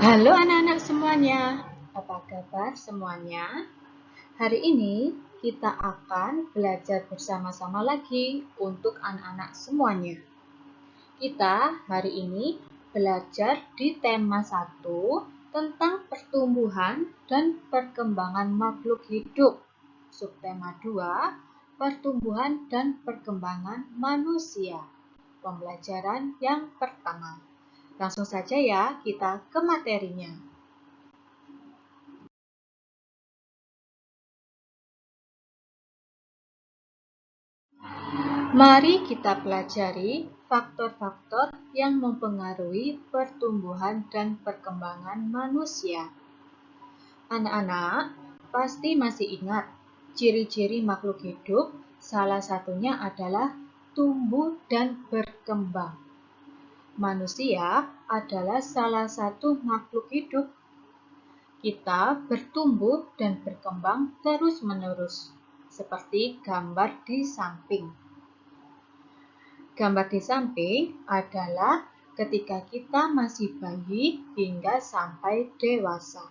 Halo anak-anak semuanya, apa kabar semuanya? Hari ini kita akan belajar bersama-sama lagi untuk anak-anak semuanya. Kita hari ini belajar di tema 1 tentang pertumbuhan dan perkembangan makhluk hidup. Subtema 2, pertumbuhan dan perkembangan manusia. Pembelajaran yang pertama. Langsung saja ya, kita ke materinya. Mari kita pelajari faktor-faktor yang mempengaruhi pertumbuhan dan perkembangan manusia. Anak-anak pasti masih ingat ciri-ciri makhluk hidup, salah satunya adalah tumbuh dan berkembang. Manusia adalah salah satu makhluk hidup. Kita bertumbuh dan berkembang terus-menerus, seperti gambar di samping. Gambar di samping adalah ketika kita masih bayi hingga sampai dewasa.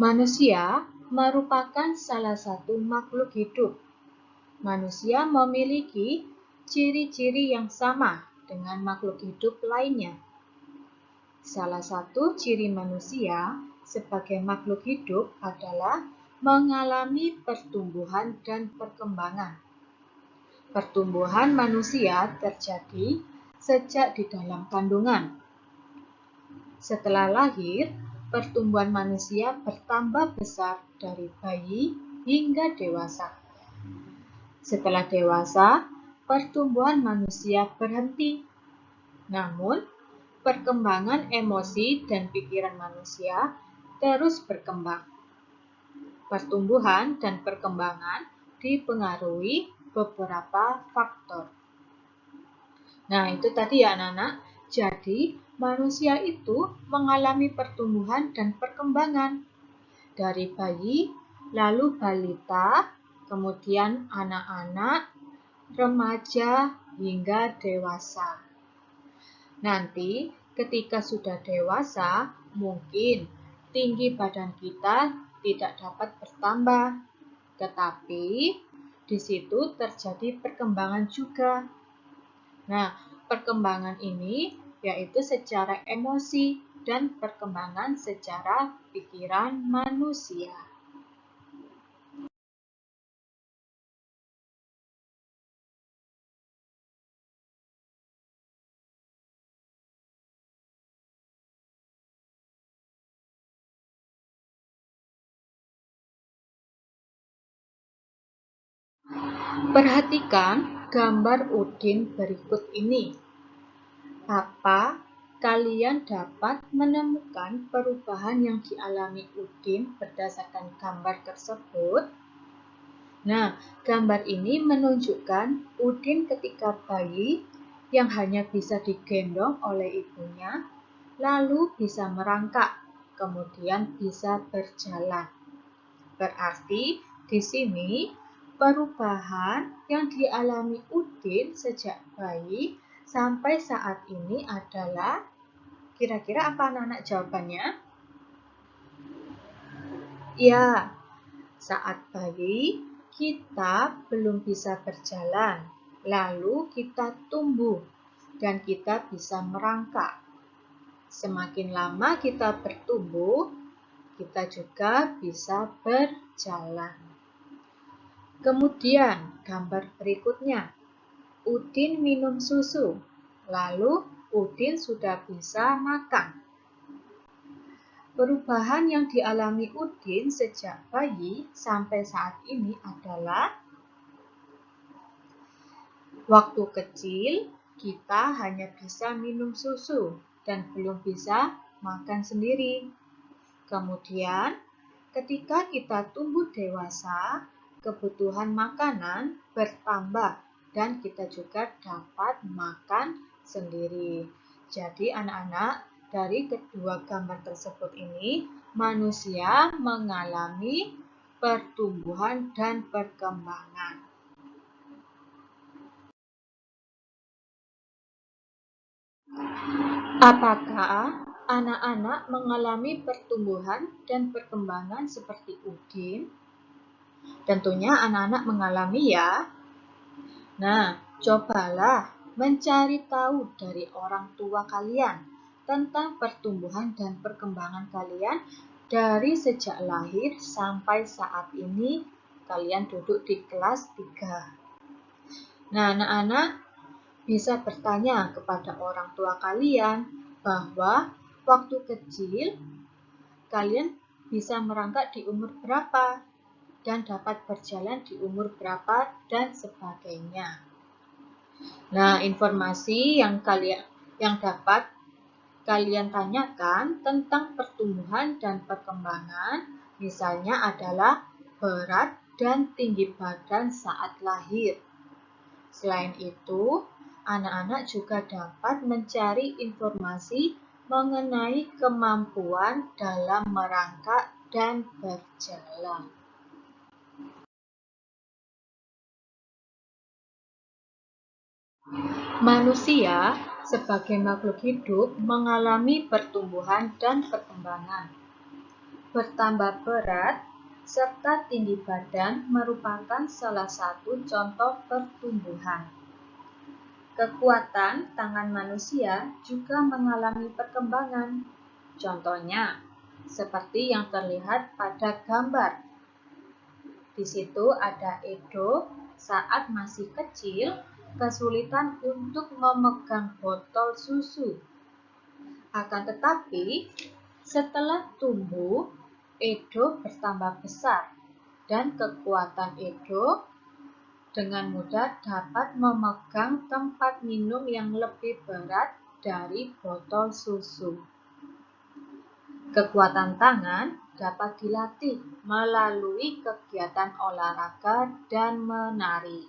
Manusia merupakan salah satu makhluk hidup. Manusia memiliki ciri-ciri yang sama dengan makhluk hidup lainnya. Salah satu ciri manusia sebagai makhluk hidup adalah mengalami pertumbuhan dan perkembangan. Pertumbuhan manusia terjadi sejak di dalam kandungan. Setelah lahir, pertumbuhan manusia bertambah besar dari bayi hingga dewasa. Setelah dewasa, pertumbuhan manusia berhenti. Namun, perkembangan emosi dan pikiran manusia terus berkembang. Pertumbuhan dan perkembangan dipengaruhi beberapa faktor. Nah, itu tadi ya anak-anak. Jadi, manusia itu mengalami pertumbuhan dan perkembangan. Dari bayi, lalu balita, kemudian anak-anak, remaja, hingga dewasa. Nanti, ketika sudah dewasa, mungkin tinggi badan kita tidak dapat bertambah. Tetapi, di situ terjadi perkembangan juga. Nah, perkembangan ini yaitu secara emosi dan perkembangan secara pikiran manusia. Perhatikan gambar Udin berikut ini. Apa kalian dapat menemukan perubahan yang dialami Udin berdasarkan gambar tersebut? Nah, gambar ini menunjukkan Udin ketika bayi yang hanya bisa digendong oleh ibunya, lalu bisa merangkak, kemudian bisa berjalan. Berarti di sini perubahan yang dialami Udin sejak bayi sampai saat ini adalah, kira-kira apa anak-anak jawabannya? Ya, saat bayi kita belum bisa berjalan, lalu kita tumbuh dan kita bisa merangkak. Semakin lama kita bertumbuh, kita juga bisa berjalan. Kemudian gambar berikutnya, Udin minum susu, lalu Udin sudah bisa makan. Perubahan yang dialami Udin sejak bayi sampai saat ini adalah waktu kecil kita hanya bisa minum susu dan belum bisa makan sendiri. Kemudian ketika kita tumbuh dewasa, kebutuhan makanan bertambah dan kita juga dapat makan sendiri. Jadi anak-anak, dari kedua gambar tersebut ini, manusia mengalami pertumbuhan dan perkembangan. Apakah anak-anak mengalami pertumbuhan dan perkembangan seperti Udin? Tentunya anak-anak mengalami ya. Nah, cobalah mencari tahu dari orang tua kalian tentang pertumbuhan dan perkembangan kalian dari sejak lahir sampai saat ini kalian duduk di kelas 3. Nah, anak-anak bisa bertanya kepada orang tua kalian bahwa waktu kecil kalian bisa merangkak di umur berapa dan dapat berjalan di umur berapa dan sebagainya. Nah, informasi yang dapat kalian tanyakan tentang pertumbuhan dan perkembangan misalnya adalah berat dan tinggi badan saat lahir. Selain itu, anak-anak juga dapat mencari informasi mengenai kemampuan dalam merangkak dan berjalan. Manusia sebagai makhluk hidup mengalami pertumbuhan dan perkembangan. Bertambah berat serta tinggi badan merupakan salah satu contoh pertumbuhan. Kekuatan tangan manusia juga mengalami perkembangan. Contohnya, seperti yang terlihat pada gambar. Di situ ada Edo saat masih kecil kesulitan untuk memegang botol susu. Akan tetapi, setelah tumbuh, Edo bertambah besar dan kekuatan Edo dengan mudah dapat memegang tempat minum yang lebih berat dari botol susu. Kekuatan tangan dapat dilatih melalui kegiatan olahraga dan menari.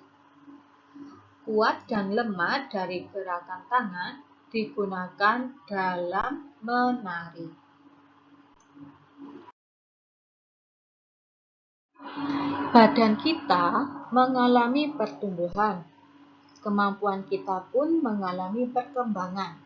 Kuat dan lemah dari gerakan tangan digunakan dalam menari. Badan kita mengalami pertumbuhan. Kemampuan kita pun mengalami perkembangan.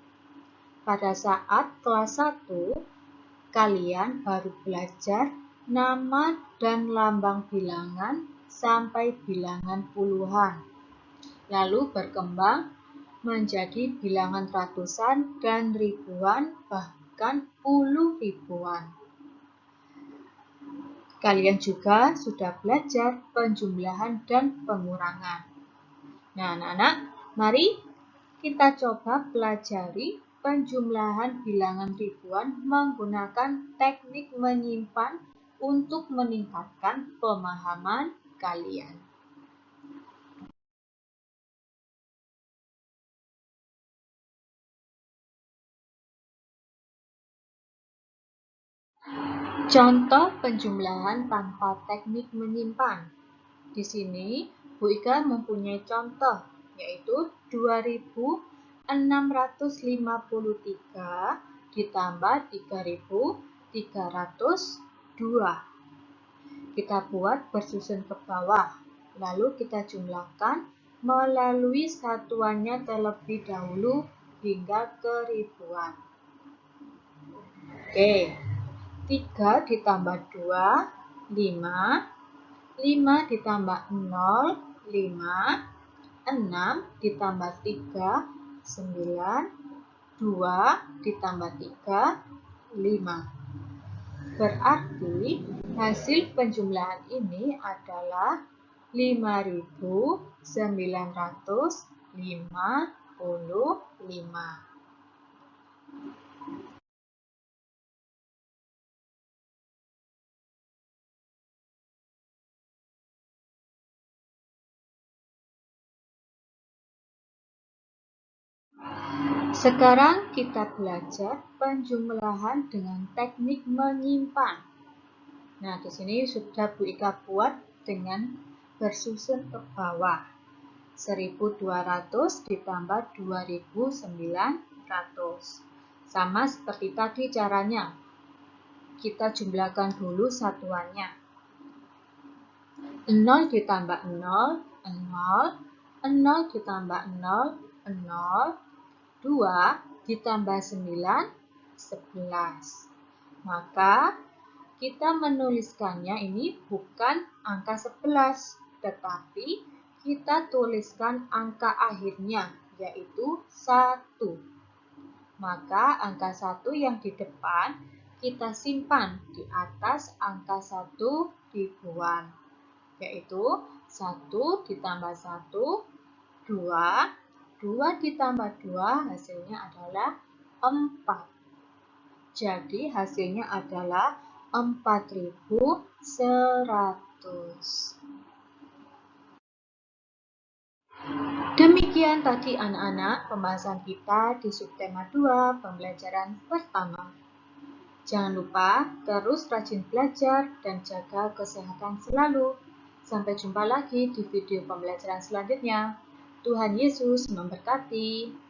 Pada saat kelas 1, kalian baru belajar nama dan lambang bilangan sampai bilangan puluhan. Lalu berkembang menjadi bilangan ratusan dan ribuan, bahkan puluh ribuan. Kalian juga sudah belajar penjumlahan dan pengurangan. Nah, anak-anak, mari kita coba pelajari penjumlahan bilangan ribuan menggunakan teknik menyimpan untuk meningkatkan pemahaman kalian. Contoh penjumlahan tanpa teknik menyimpan. Di sini, Bu Ika mempunyai contoh, yaitu 2653 ditambah 3302. Kita buat bersusun ke bawah, lalu kita jumlahkan melalui satuannya terlebih dahulu hingga ke ribuan. Oke. 3 ditambah 2, 5, 5 ditambah 0, 5, 6 ditambah 3, 9, 2 ditambah 3, 5. Berarti hasil penjumlahan ini adalah 5.955. Sekarang kita belajar penjumlahan dengan teknik menyimpan. Nah, di sini sudah Bu Ika buat dengan bersusun ke bawah. 1.200 ditambah 2.900. Sama seperti tadi caranya. Kita jumlahkan dulu satuannya. 0 ditambah 0, 0. 0 ditambah 0, 0. 2 ditambah 9, 11. Maka kita menuliskannya ini bukan angka 11, tetapi kita tuliskan angka akhirnya, yaitu 1. Maka angka 1 yang di depan kita simpan di atas angka 1 ribuan, yaitu 1 ditambah 1, 2, 2 ditambah 2 hasilnya adalah 4. Jadi hasilnya adalah 4.100. Demikian tadi anak-anak pembahasan kita di subtema 2 pembelajaran pertama. Jangan lupa terus rajin belajar dan jaga kesehatan selalu. Sampai jumpa lagi di video pembelajaran selanjutnya. Tuhan Yesus memberkati.